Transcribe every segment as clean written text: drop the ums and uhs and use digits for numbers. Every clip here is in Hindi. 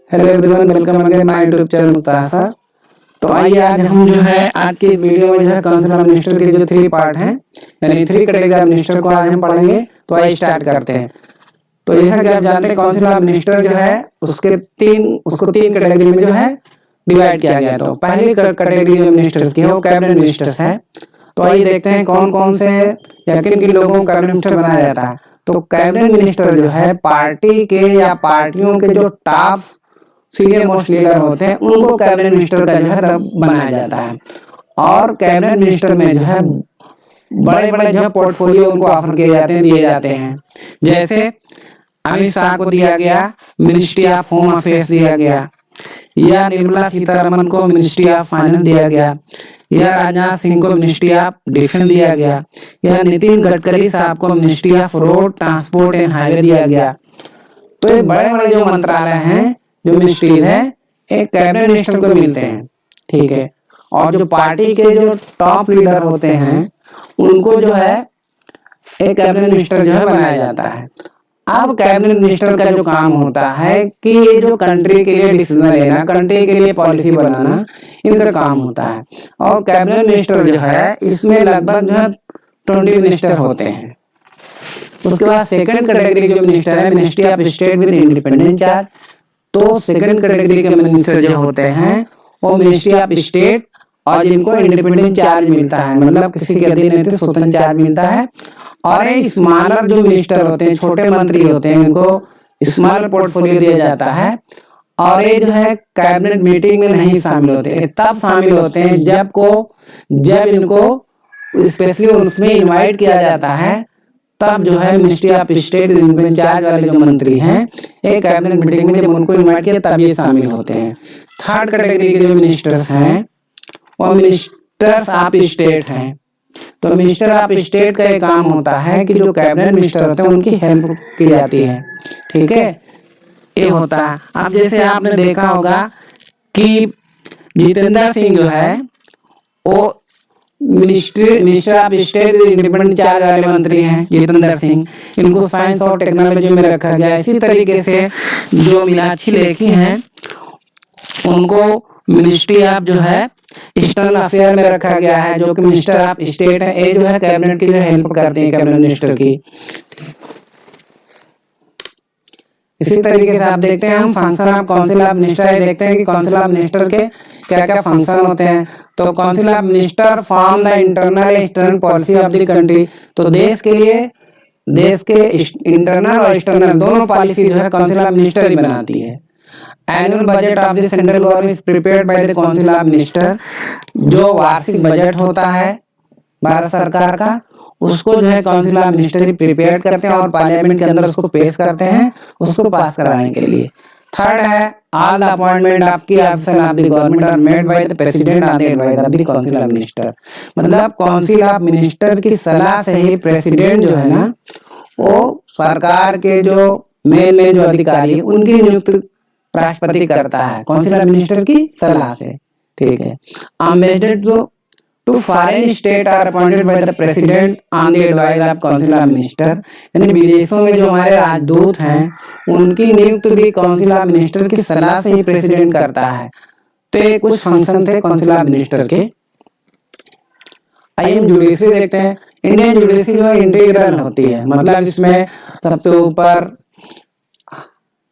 Hello everyone, welcome again my YouTube channel Muktasa. तो आइए आज हम जो है आज की वीडियो में जो है काउंसिल ऑफ मिनिस्टर के जो 3 पार्ट हैं, यानी 3 कैटेगरी ऑफ मिनिस्टर को आज हम पढ़ेंगे। तो आइए स्टार्ट करते हैं। तो जैसा कि आप जानते हैं काउंसिल ऑफ मिनिस्टर जो है उसको 3 कैटेगरी में जो है डिवाइड किया गया है। तो पहली कैटेगरी जो मिनिस्टर्स की है वो कैबिनेट मिनिस्टर्स है। तो आइए देखते हैं कौन कौन से या किन किन लोगों को कैबिनेट मिनिस्टर बनाया जाता है। तो कैबिनेट मिनिस्टर जो है पार्टी के या पार्टियों के जो टॉप सीनियर मोस्ट लीडर होते हैं उनको कैबिनेट मिनिस्टर का जो है बनाया जाता है। और कैबिनेट मिनिस्टर में जो है बड़े बड़े जो है पोर्टफोलियो उनको ऑफर किए जाते हैं, दिए जाते हैं। जैसे अमित शाह को दिया गया मिनिस्ट्री ऑफ होम अफेयर्स दिया गया, या निर्मला सीतारमन को मिनिस्ट्री ऑफ फाइनेंस दिया गया, या राजनाथ सिंह को मिनिस्ट्री ऑफ डिफेंस दिया गया, या नितिन गडकरी साहब को ministry of road transport and highway दिया गया। तो ये बड़े बड़े जो मंत्रालय हैं, जो मिनिस्ट्रीज है, एक कैबिनेट मिनिस्टर को मिलते हैं, ठीक है। और जो पार्टी के जो टॉप लीडर होते हैं उनको जो है एक कैबिनेट मिनिस्टर जो है बनाया जाता है। अब कैबिनेट मिनिस्टर का जो काम होता है कि ये जो कंट्री के लिए डिसीजन लेना, कंट्री के लिए पॉलिसी बनाना, इनका काम होता है। और कैबिनेट मिनिस्टर जो है इसमें लगभग जो है 20 मिनिस्टर होते हैं। उसके बाद सेकंड कैटेगरी जो मिनिस्टर है ministry of state with independent charge. तो सेकंड कैटेगरी के मिनिस्टर जो होते हैं वो मिनिस्ट्री ऑफ स्टेट और जिनको इंडिपेंडेंट चार्ज मिलता है, मतलब किसी के अधीन नहीं, स्वतंत्र चार्ज मिलता है। और ये स्मॉलर जो मिनिस्टर होते हैं, छोटे मंत्री होते हैं, इनको स्मॉलर पोर्टफोलियो दिया जाता है। और ये जो है कैबिनेट मीटिंग में नहीं शामिल होते, तब शामिल होते हैं जब इनको स्पेशली उसमें इनवाइट किया जाता है। तब जो है मिनिस्ट्री ऑफ स्टेट इंचार्ज वाले जो मंत्री हैं एक कैबिनेट मीटिंग में जब उनको इनवाइट किया तब ये शामिल होते हैं। थर्ड कैटेगरी के जो मिनिस्टर्स हैं वो मिनिस्टर्स ऑफ स्टेट हैं। तो मिनिस्टर ऑफ स्टेट का ये काम होता है कि जो कैबिनेट मिनिस्टर होते हैं उनकी हेल्प की जाती है, ठीक है। ये होता है। अब जैसे आपने देखा होगा कि जितेंद्र सिंह जो है वो minister of state independent charge वाले मंत्री हैं जितेंद्र सिंह। इनको साइंस और टेक्नोलॉजी में रखा गया। इसी तरीके से जो मीनाक्षी लेखी हैं उनको मिनिस्ट्री ऑफ जो है एक्सटर्नल अफेयर में रखा गया है, जो कि मिनिस्टर ऑफ स्टेट है। ये जो है कैबिनेट की जो हेल्प करते हैं कैबिनेट मिनिस्टर की। इसी तरीके से आप देखते हैं हम function of council of minister देखते हैं कि काउंसिल ऑफ मिनिस्टर के क्या क्या फंक्शन होते हैं। तो council of minister form the internal external policy of the country. तो देश के इंटरनल और एक्सटर्नल दोनों पॉलिसी जो है काउंसिल ऑफ मिनिस्टर ही बनाती है। Annual budget of the central government is prepared by the council of minister. जो वार्षिक बजट होता है भारत सरकार का उसको जो है council of minister he prepare करते हैं और पार्लियामेंट के अंदर उसको पेश करते हैं उसको पास कराने के लिए। थर्ड है all the appointment of key officer of the government are made by the president on the advice of the council of minister. मतलब काउंसिल ऑफ मिनिस्टर की सलाह से ही प्रेसिडेंट जो है ना वो सरकार के जो मेन जो अधिकारी है उनकी नियुक्ति राष्ट्रपति करता है काउंसिल ऑफ मिनिस्टर की सलाह से, ठीक है। Ambassador to foreign state are appointed by the president on the advice of council of minister. यानी विदेशों में जो हमारे राजदूत हैं उनकी नियुक्ति भी काउंसिल ऑफ मिनिस्टर की सलाह से ही प्रेसिडेंट करता है। तो ये कुछ फंक्शन थे काउंसिल ऑफ मिनिस्टर के। आइए हम जुडिशरी देखते हैं। इंडियन जुडिशरी जो है इंटीग्रल होती है, मतलब इसमें सबसे ऊपर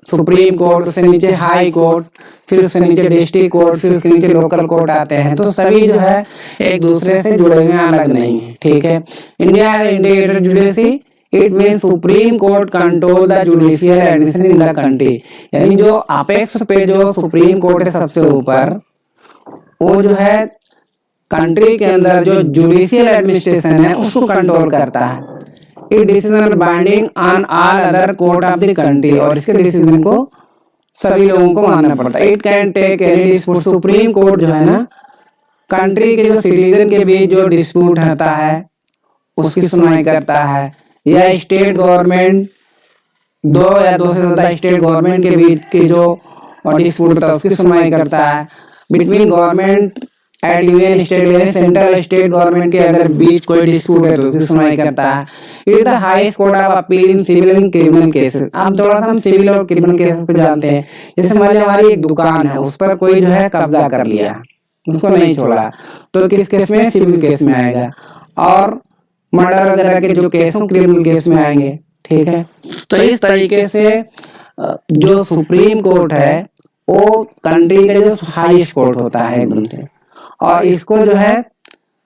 सुप्रीम कोर्ट, उससे नीचे हाई कोर्ट, फिर उससे नीचे डिस्ट्रिक्ट कोर्ट, फिर उसके नीचे लोकल कोर्ट आते हैं। तो सभी जो है एक दूसरे से जुड़े हुए अलग नहीं है, ठीक है। इंडिया है integrated judiciary. It means supreme court control the judicial administration in the country. यानी जो अपेक्स पे जो सुप्रीम कोर्ट है सबसे ऊपर, वो जो है कंट्री के अंदर जो जुडिशियल एडमिनिस्ट्रेशन है उसको कंट्रोल करता है। It decision binding on all other court of the country. और इसके डिसीजन को सभी लोगों को मानना पड़ता है। It can take any dispute. Supreme Court जो है ना कंट्री के जो सिटीजन के बीच जो डिस्प्यूट होता है उसकी सुनवाई करता है, या स्टेट गवर्नमेंट दो या दो से ज्यादा स्टेट गवर्नमेंट के बीच के जो डिस्प्यूट होता है उसकी सुनवाई करता है। Between government at union state यानी सेंट्रल स्टेट गवर्नमेंट के अगर बीच कोई डिस्प्यूट है तो उसकी सुनवाई करता है। It is the highest court of appeal in civil and criminal cases. अब थोड़ा सा हम सिविल और क्रिमिनल केसेस को जानते हैं। जैसे मान लीजिए हमारी एक दुकान है, उस पर कोई जो है कब्जा कर लिया, उसको नहीं छोड़ा, तो किस केस में? सिविल केस में आएगा। और मर्डर वगैरह के जो केस हैं क्रिमिनल केस में आएंगे। ठीक है, तो इस तरीके से जो सुप्रीम कोर्ट है वो कंट्री का जो हाईएस्ट कोर्ट होता है एकदम से, और इसको जो है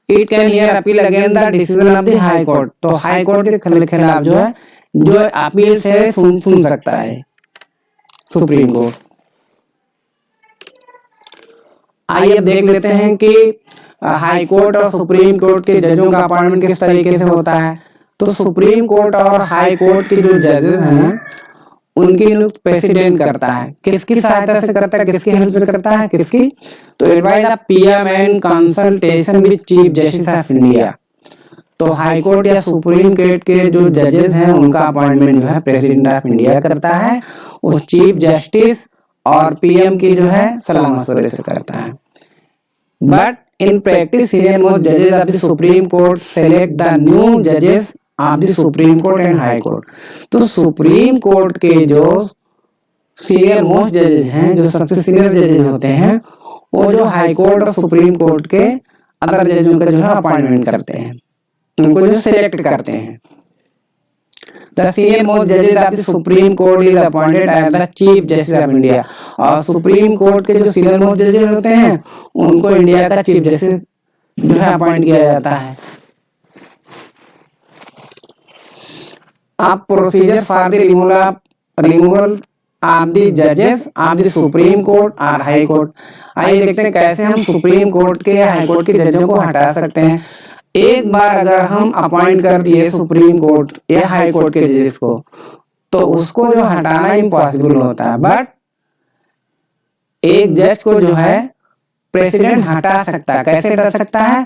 it can hear appeal against the decision of the high court. तो हाई कोर्ट के खिलाफ जो है जो अपील से सुन सकता है सुप्रीम कोर्ट। आइए अब देख लेते हैं कि हाई कोर्ट और सुप्रीम कोर्ट के जजों का अपॉइंटमेंट किस तरीके से होता है। तो सुप्रीम कोर्ट और हाई कोर्ट के जो जजेस हैं उनकी नियुक्त प्रेसिडेंट करता है। किसकी सहायता से करता है, किसकी हेल्प से करता है, किसकी? तो advise the PM and consultation with chief Justice of India. तो हाई कोर्ट या सुप्रीम कोर्ट के जो जजेस हैं उनका अपॉइंटमेंट जो है प्रेसिडेंट ऑफ इंडिया करता है, वो चीफ जस्टिस और पीएम की जो है सलाह मशवरे से करता है। But in practice senior most जजेस of the Supreme court select the new जजेस of the Supreme court and high court. तो सुप्रीम कोर्ट के जो सीनियर मोस्ट जजेस हैं, जो सबसे सीनियर जजेस होते हैं, वो जो हाई कोर्ट और सुप्रीम कोर्ट के अदर जजों का जो है अपॉइंटमेंट करते हैं, उनको जो सिलेक्ट करते हैं। द सीनियर मोस्ट जजेस of the Supreme Court is appointed as the Chief Justice of India. और सुप्रीम कोर्ट के जो सीनियर मोस्ट जजेस होते हैं उनको इंडिया का चीफ जस्टिस जो है अपॉइंट किया जाता है। अब procedure for the removal of the जजेस ऑफ द सुप्रीम कोर्ट और हाई कोर्ट। आइए देखते हैं कैसे हम सुप्रीम कोर्ट के या हाई कोर्ट के जजों को हटा सकते हैं। एक बार अगर हम अपॉइंट कर दिए सुप्रीम कोर्ट या हाई कोर्ट के जजेस को, तो उसको जो हटाना इम्पॉसिबल होता है। बट एक जज को जो है प्रेसिडेंट हटा सकता है। कैसे हटा सकता है?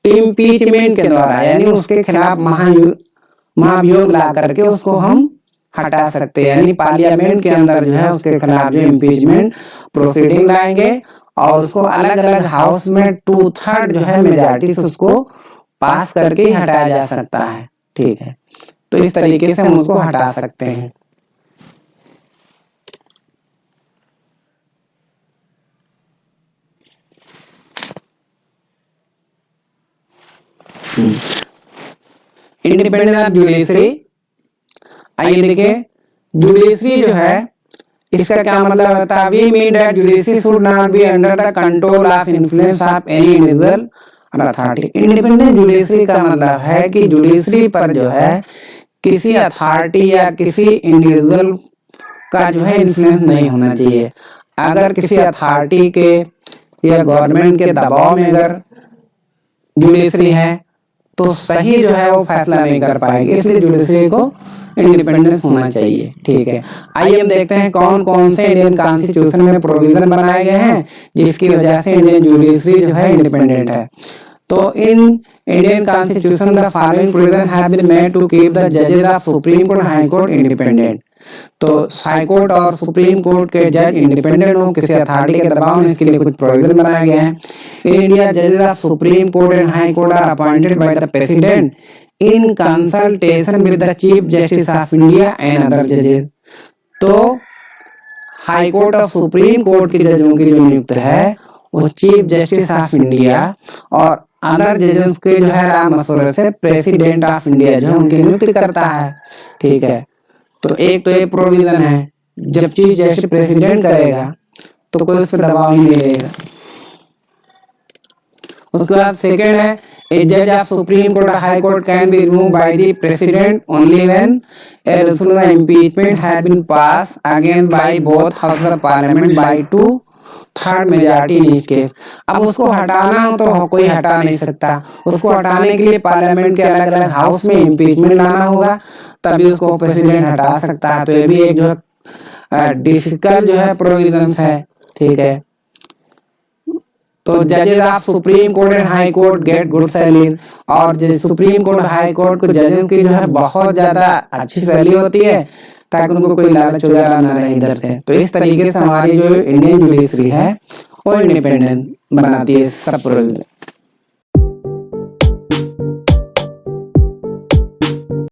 इम्पीचमेंट के द्वारा, यानी उसके खिलाफ महाभियोग ला करके उसको हम हटा सकते हैं। यानी पार्लियामेंट के अंदर जो है उसके खिलाफ जो इम्पीचमेंट प्रोसीडिंग लाएंगे और उसको अलग अलग हाउस में 2/3 जो है मेजॉरिटी से उसको पास करके हटाया जा सकता है। ठीक है, तो इस तरीके से हम उसको हटा सकते हैं। Independence of judiciary. आइए देखिए, जुडिशरी जो है इसका क्या मतलब होता है? We mean that judiciary should not be under the control of influence of any individual authority. Independent judiciary का मतलब है कि जुडिशरी पर जो है किसी अथॉरिटी या किसी इंडिविजुअल का जो है इन्फ्लुएंस नहीं होना चाहिए। अगर किसी अथॉरिटी के या गवर्नमेंट के दबाव में अगर जुडिशरी है तो सही जो है वो फैसला नहीं कर पाएगी, इसलिए जुडिशरी को इंडिपेंडेंस होना चाहिए। ठीक है, आइए हम देखते हैं कौन कौन से इंडियन कॉन्स्टिट्यूशन में प्रोविजन बनाए गए हैं जिसकी वजह से इंडियन जुडिशरी जो है इंडिपेंडेंट है। तो in Indian constitution the following provision have been made to keep the जजेस of Supreme Court High Court independent. तो हाई कोर्ट और सुप्रीम कोर्ट के जज इंडिपेंडेंट हो किसी अथॉरिटी के दबाव में, इसके लिए कुछ प्रोविजन बनाए गए हैं। इन इंडिया जजेस of Supreme court and high court are appointed by the president in consultation with the Chief Justice of India and other जजेस। तो हाई कोर्ट और सुप्रीम कोर्ट के जजों की जो नियुक्त है वो चीफ जस्टिस ऑफ इंडिया और अदर जजेस के जो है राय मशवरे से प्रेसिडेंट ऑफ इंडिया जो है उनकी नियुक्ति करता है। ठीक है, तो एक तो ये प्रोविजन है, जब चीफ जस्टिस प्रेसिडेंट करेगा तो कोई उस पर दबाव नहीं मिलेगा। उसके बाद सेकंड है, ए जज of Supreme Court High Court can be remove by the president only when a resolution of impeachment had been pass again by both house of parliament by 2/3 majority in each case. अब उसको हटाना हो तो कोई हटा नहीं सकता, उसको हटाने के लिए पार्लियामेंट के अलग अलग हाउस में इम्पीचमेंट लाना होगा, तभी उसको प्रेसिडेंट हटा सकता है। तो ये भी एक जो है डिफिकल्ट जो है प्रोविजंस है। ठीक है, तो जजेस of Supreme court and high court get good salary, और सुप्रीम कोर्ट हाई कोर्ट को जजेस की जो है बहुत ज्यादा अच्छी सैलरी होती है ताकि उनको कोई लालच वगैरह ना रहे इधर से। तो इस तरीके से हमारी जो इंडियन जुडिशरी है वो इंडिपेंडेंट बनाती है सब प्रोविजन।